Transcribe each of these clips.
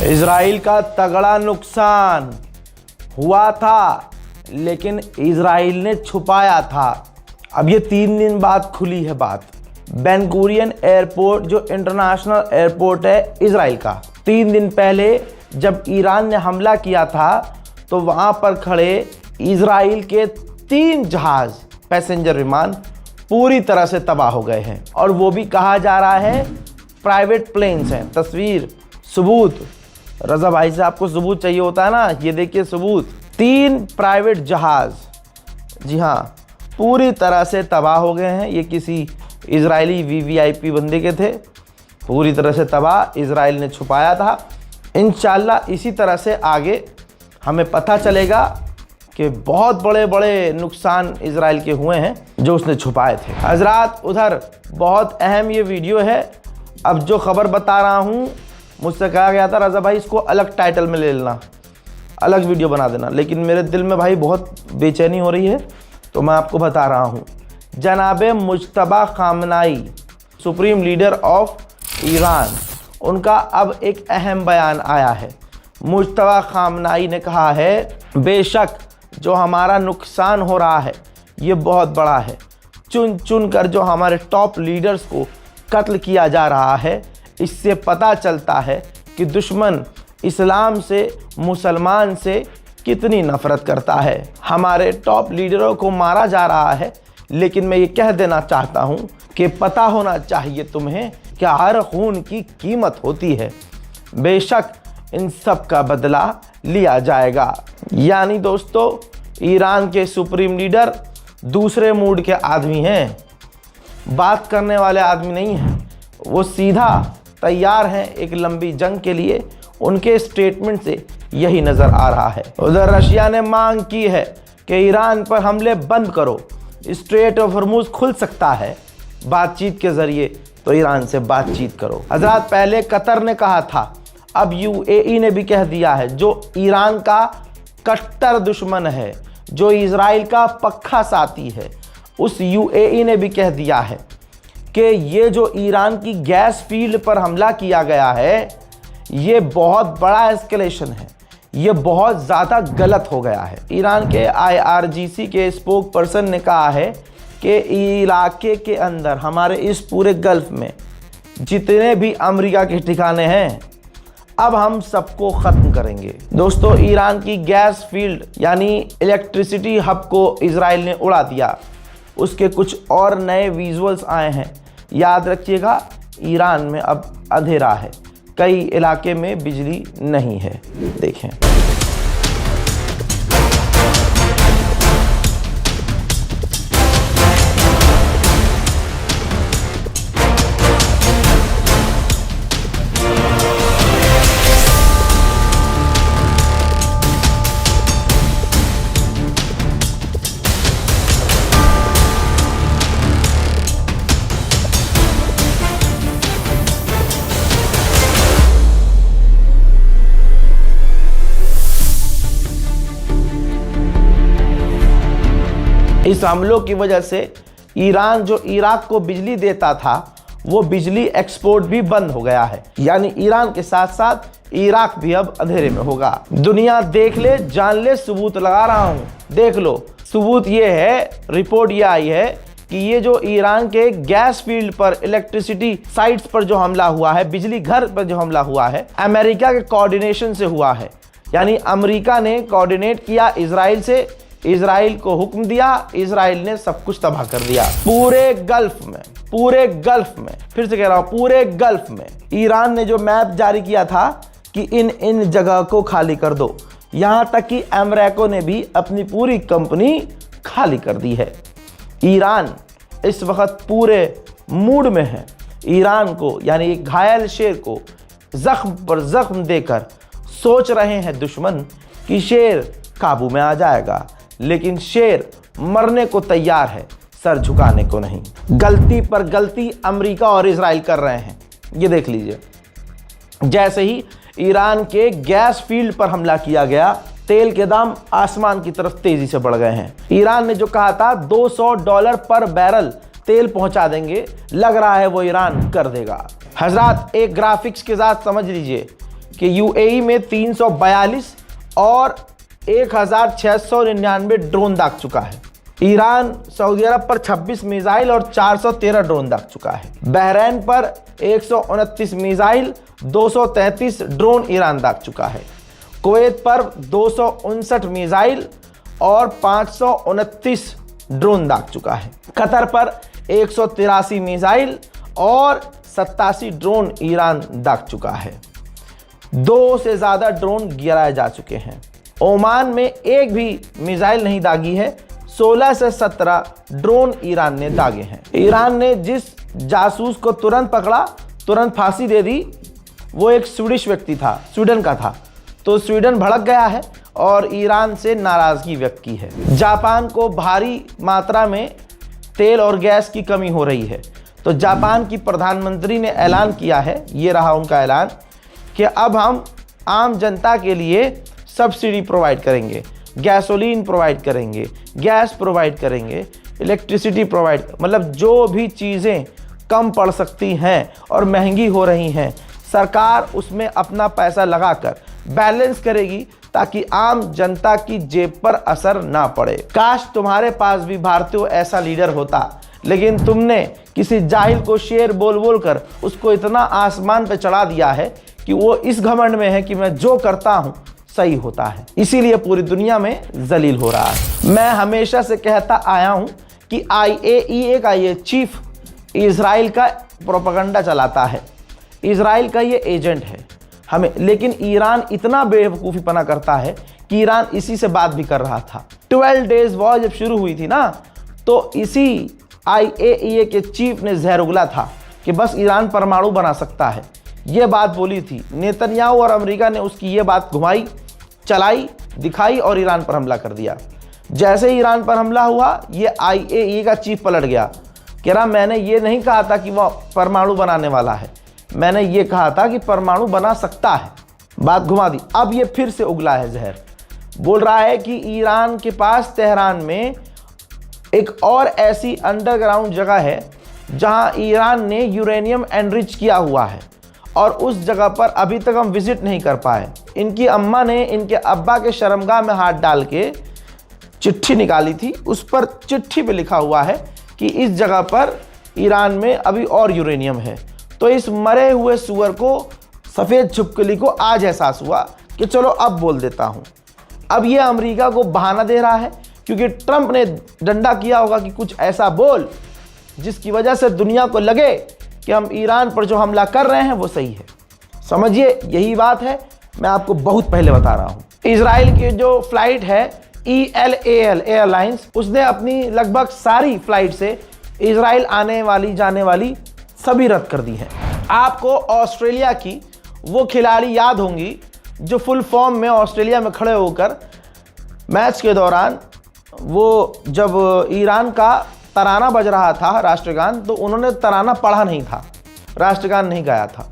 Israel का तगड़ा नुकसान हुआ था, लेकिन इजराइल ने छुपाया था। अब ये 3 दिन बाद खुली है बात। बेन गुरियन एयरपोर्ट जो इंटरनेशनल एयरपोर्ट है इजराइल का, 3 दिन पहले जब ईरान ने हमला किया था तो वहाँ पर खड़े इजराइल के 3 जहाज पैसेंजर विमान पूरी तरह से तबाह हो गए हैं। और वो भी कहा जा रहा है प्राइवेट प्लेन्स हैं। तस्वीर, सबूत। रजा भाई से आपको सबूत चाहिए होता है ना, ये देखिए सबूत। 3 प्राइवेट जहाज, जी हाँ, पूरी तरह से तबाह हो गए हैं। ये किसी इजरायली वीवीआईपी बंदे के थे, पूरी तरह से तबाह। इजराइल ने छुपाया था। इंशाल्लाह इसी तरह से आगे हमें पता चलेगा कि बहुत बड़े बड़े नुकसान इजराइल के हुए हैं जो उसने छुपाए थे। हजरात, उधर बहुत अहम ये वीडियो है। अब जो खबर बता रहा हूँ, मुझसे कहा गया था रजा भाई इसको अलग टाइटल में ले लेना, अलग वीडियो बना देना, लेकिन मेरे दिल में भाई बहुत बेचैनी हो रही है तो मैं आपको बता रहा हूँ। जनाबे Mojtaba Khamenei, supreme leader of Iran, उनका अब एक अहम बयान आया है। मुज्तबा खामनाई ने कहा है, बेशक जो हमारा नुकसान हो रहा है ये बहुत बड़ा है। चुन चुन कर जो हमारे टॉप लीडर्स को कत्ल किया जा रहा है, इससे पता चलता है कि दुश्मन इस्लाम से, मुसलमान से कितनी नफ़रत करता है। हमारे टॉप लीडरों को मारा जा रहा है, लेकिन मैं ये कह देना चाहता हूँ कि पता होना चाहिए तुम्हें कि हर खून की कीमत होती है। बेशक इन सब का बदला लिया जाएगा। यानी दोस्तों, ईरान के सुप्रीम लीडर दूसरे मूड के आदमी हैं, बात करने वाले आदमी नहीं हैं। वो सीधा तैयार हैं एक लंबी जंग के लिए। उनके स्टेटमेंट से यही नज़र आ रहा है। उधर रशिया ने मांग की है कि ईरान पर हमले बंद करो, स्ट्रेट ऑफ हॉर्मुज़ खुल सकता है बातचीत के ज़रिए, तो ईरान से बातचीत करो। हज़रात, पहले कतर ने कहा था, अब यूएई ने भी कह दिया है, जो ईरान का कट्टर दुश्मन है, जो इजराइल का पक्का साथी है, उस यूएई ने भी कह दिया है कि ये जो ईरान की गैस फील्ड पर हमला किया गया है, ये बहुत बड़ा एस्केलेशन है, ये बहुत ज़्यादा गलत हो गया है। ईरान के आईआरजीसी के स्पोक पर्सन ने कहा है कि इलाके के अंदर, हमारे इस पूरे गल्फ में जितने भी अमेरिका के ठिकाने हैं, अब हम सबको ख़त्म करेंगे। दोस्तों, ईरान की गैस फील्ड यानी इलेक्ट्रिसिटी हब को इजराइल ने उड़ा दिया। उसके कुछ और नए विजुअल्स आए हैं। याद रखिएगा, ईरान में अब अंधेरा है, कई इलाके में बिजली नहीं है। देखें, इस हमलों की वजह से ईरान जो इराक को बिजली देता था, वो बिजली एक्सपोर्ट भी बंद हो गया है। यानी ईरान के साथ साथ इराक भी अब अंधेरे में होगा। दुनिया देख ले, जान ले, सबूत लगा रहा हूँ, देख लो। सबूत ये है, रिपोर्ट ये आई है कि ये जो ईरान के गैस फील्ड पर, इलेक्ट्रिसिटी साइट्स पर जो हमला हुआ है, बिजली घर पर जो हमला हुआ है, अमेरिका के कोऑर्डिनेशन से हुआ है। यानी अमेरिका ने कोऑर्डिनेट किया इजराइल से, इजराइल को हुक्म दिया, इजराइल ने सब कुछ तबाह कर दिया। पूरे गल्फ में, फिर से कह रहा हूं, पूरे गल्फ में ईरान ने जो मैप जारी किया था कि इन जगह को खाली कर दो, यहां तक कि अमेरिका ने भी अपनी पूरी कंपनी खाली कर दी है। ईरान इस वक्त पूरे मूड में है। ईरान को, यानी एक घायल शेर को जख्म पर जख्म देकर सोच रहे हैं दुश्मन कि शेर काबू में आ जाएगा, लेकिन शेर मरने को तैयार है, सर झुकाने को नहीं। गलती पर गलती अमेरिका और इजराइल कर रहे हैं। ये देख लीजिए, जैसे ही ईरान के गैस फील्ड पर हमला किया गया, तेल के दाम आसमान की तरफ तेजी से बढ़ गए हैं। ईरान ने जो कहा था $200 पर बैरल तेल पहुंचा देंगे, लग रहा है वो ईरान कर देगा। हजरात, एक ग्राफिक्स के साथ समझ लीजिए, कि यूएई में 342 और 1699 ड्रोन दाग चुका है। ईरान सऊदी अरब पर 26 मिसाइल और 413 ड्रोन दाग चुका है। बहरीन पर 129 मिसाइल, 233 ड्रोन ईरान दाग चुका है। कुवैत पर 259 मिसाइल और 529 ड्रोन दाग चुका है। कतर पर 183 मिसाइल और 87 ड्रोन ईरान दाग चुका है। 2 से ज़्यादा ड्रोन गिराए जा चुके हैं। ओमान में एक भी मिसाइल नहीं दागी है। 16 से 17 ड्रोन ईरान ने दागे हैं। ईरान ने जिस जासूस को तुरंत पकड़ा, तुरंत फांसी दे दी, वो एक स्वीडिश व्यक्ति था, स्वीडन का था। तो स्वीडन भड़क गया है और ईरान से नाराज़गी व्यक्त की है। जापान को भारी मात्रा में तेल और गैस की कमी हो रही है। तो जापान की प्रधानमंत्री ने ऐलान किया है, ये रहा उनका ऐलान, कि अब हम आम जनता के लिए सब्सिडी प्रोवाइड करेंगे, गैसोलीन प्रोवाइड करेंगे, गैस प्रोवाइड करेंगे, इलेक्ट्रिसिटी प्रोवाइड, मतलब जो भी चीज़ें कम पड़ सकती हैं और महंगी हो रही हैं, सरकार उसमें अपना पैसा लगाकर बैलेंस करेगी ताकि आम जनता की जेब पर असर ना पड़े। काश तुम्हारे पास भी भारतीयों ऐसा लीडर होता, लेकिन तुमने किसी जाहिल को शेर बोल बोल कर उसको इतना आसमान पे चढ़ा दिया है कि वो इस घमंड में है कि मैं जो करता हूँ सही होता है, इसीलिए पूरी दुनिया में जलील हो रहा है। मैं हमेशा से कहता आया हूं कि IAEA का ये चीफ इजराइल का प्रोपेगेंडा चलाता है, इजराइल का ये एजेंट है हमें। लेकिन ईरान इतना बेवकूफ़ीपना करता है कि ईरान इसी से बात भी कर रहा था। 12 डेज वॉर जब शुरू हुई थी ना, तो इसी IAEA के चीफ ने जहर उगला था कि बस ईरान परमाणु बना सकता है, ये बात बोली थी। नेतन्याहू और अमेरिका ने उसकी ये बात घुमाई, चलाई, दिखाई और ईरान पर हमला कर दिया। जैसे ही ईरान पर हमला हुआ, ये IAEA का चीफ पलट गया, कह रहा मैंने ये नहीं कहा था कि वह परमाणु बनाने वाला है, मैंने ये कहा था कि परमाणु बना सकता है। बात घुमा दी। अब ये फिर से उगला है जहर, बोल रहा है कि ईरान के पास तेहरान में एक और ऐसी अंडरग्राउंड जगह है जहां ईरान ने यूरेनियम एनरिच किया हुआ है और उस जगह पर अभी तक हम विजिट नहीं कर पाए। इनकी अम्मा ने इनके अब्बा के शर्मगाह में हाथ डाल के चिट्ठी निकाली थी, उस पर चिट्ठी पे लिखा हुआ है कि इस जगह पर ईरान में अभी और यूरेनियम है। तो इस मरे हुए सुअर को, सफ़ेद छिपकली को आज एहसास हुआ कि चलो अब बोल देता हूँ। अब ये अमेरिका को बहाना दे रहा है क्योंकि ट्रंप ने डंडा किया होगा कि कुछ ऐसा बोल जिसकी वजह से दुनिया को लगे कि हम ईरान पर जो हमला कर रहे हैं वो सही है। समझिए, यही बात है, मैं आपको बहुत पहले बता रहा हूँ। इजराइल की जो फ्लाइट है ELAL एयरलाइंस, उसने अपनी लगभग सारी फ्लाइट से इजराइल आने वाली जाने वाली सभी रद्द कर दी है। आपको ऑस्ट्रेलिया की वो खिलाड़ी याद होंगी जो फुल फॉर्म में ऑस्ट्रेलिया में खड़े होकर मैच के दौरान, वो जब ईरान का तराना बज रहा था राष्ट्रगान, तो उन्होंने तराना पढ़ा नहीं था, राष्ट्रगान नहीं गाया था।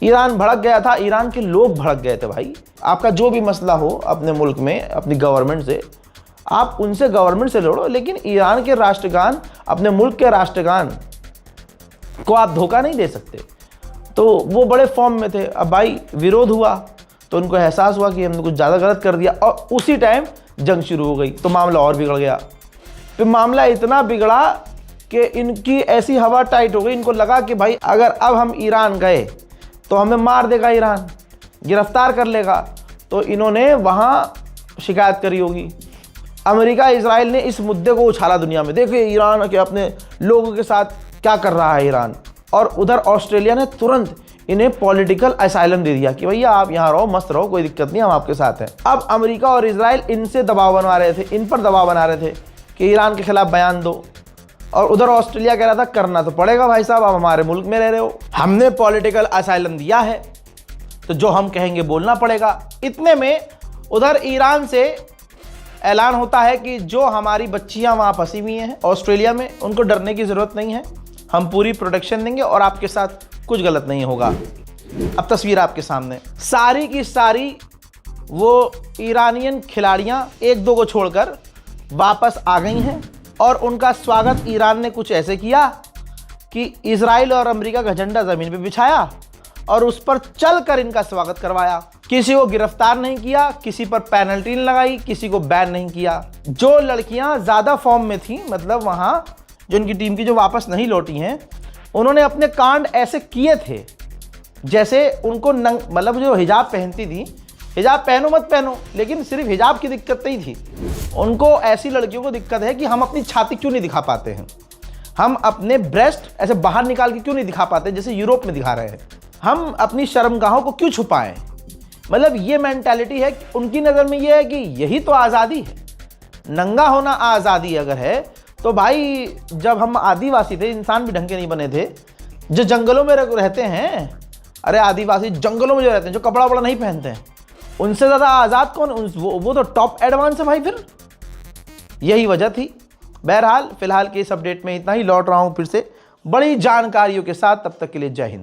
ईरान भड़क गया था, ईरान के लोग भड़क गए थे। भाई, आपका जो भी मसला हो अपने मुल्क में अपनी गवर्नमेंट से, आप उनसे गवर्नमेंट से लड़ो, लेकिन ईरान के राष्ट्रगान, अपने मुल्क के राष्ट्रगान को आप धोखा नहीं दे सकते। तो वो बड़े फॉर्म में थे। अब भाई विरोध हुआ तो उनको एहसास हुआ कि हमने कुछ ज़्यादा गलत कर दिया और उसी टाइम जंग शुरू हो गई, तो मामला और बिगड़ गया। फिर मामला इतना बिगड़ा कि इनकी ऐसी हवा टाइट हो गई, इनको लगा कि भाई अगर अब हम ईरान गए तो हमें मार देगा, ईरान गिरफ्तार कर लेगा। तो इन्होंने वहाँ शिकायत करी होगी। अमेरिका, इजराइल ने इस मुद्दे को उछाला दुनिया में, देखिए ईरान के अपने लोगों के साथ क्या कर रहा है ईरान। और उधर ऑस्ट्रेलिया ने तुरंत इन्हें पॉलिटिकल असाइलम दे दिया कि भैया आप यहाँ रहो, मस्त रहो, कोई दिक्कत नहीं, हम आपके साथ हैं। अब अमेरिका और इजराइल इनसे दबाव बनवा रहे थे, इन पर दबाव बना रहे थे कि ईरान के खिलाफ बयान दो। और उधर ऑस्ट्रेलिया कह रहा था करना तो पड़ेगा भाई साहब, आप हमारे मुल्क में रह रहे हो, हमने पॉलिटिकल असाइलम दिया है तो जो हम कहेंगे बोलना पड़ेगा। इतने में उधर ईरान से ऐलान होता है कि जो हमारी बच्चियां वहाँ फंसी हुई हैं ऑस्ट्रेलिया में, उनको डरने की ज़रूरत नहीं है, हम पूरी प्रोटेक्शन देंगे और आपके साथ कुछ गलत नहीं होगा। अब तस्वीर आपके सामने, सारी की सारी वो ईरानियन खिलाड़ियाँ एक दो को छोड़कर वापस आ गई हैं और उनका स्वागत ईरान ने कुछ ऐसे किया कि इजराइल और अमेरिका का झंडा ज़मीन पे बिछाया और उस पर चलकर इनका स्वागत करवाया। किसी को गिरफ्तार नहीं किया, किसी पर पेनल्टी नहीं लगाई, किसी को बैन नहीं किया। जो लड़कियां ज्यादा फॉर्म में थी, मतलब वहां जो उनकी टीम की जो वापस नहीं लौटी हैं, उन्होंने अपने कांड ऐसे किए थे जैसे उनको मतलब जो हिजाब पहनती थी, हिजाब पहनो मत पहनो, लेकिन सिर्फ हिजाब की दिक्कत नहीं थी, उनको ऐसी लड़कियों को दिक्कत है कि हम अपनी छाती क्यों नहीं दिखा पाते हैं, हम अपने ब्रेस्ट ऐसे बाहर निकाल के क्यों नहीं दिखा पाते जैसे यूरोप में दिखा रहे हैं, हम अपनी शर्मगाहों को क्यों छुपाएं। मतलब ये मेंटालिटी है, उनकी नज़र में ये है कि यही तो आज़ादी है, नंगा होना आज़ादी अगर है तो भाई जब हम आदिवासी थे, इंसान भी ढंग के नहीं बने थे, जो जंगलों में रहते हैं, अरे आदिवासी जंगलों में जो रहते हैं, जो कपड़ा वपड़ा नहीं पहनते हैं, उनसे ज़्यादा आज़ाद कौन? वो तो टॉप एडवांस है भाई। फिर यही वजह थी। बहरहाल फिलहाल के इस अपडेट में इतना ही। लौट रहा हूँ फिर से बड़ी जानकारियों के साथ, तब तक के लिए जय हिंद।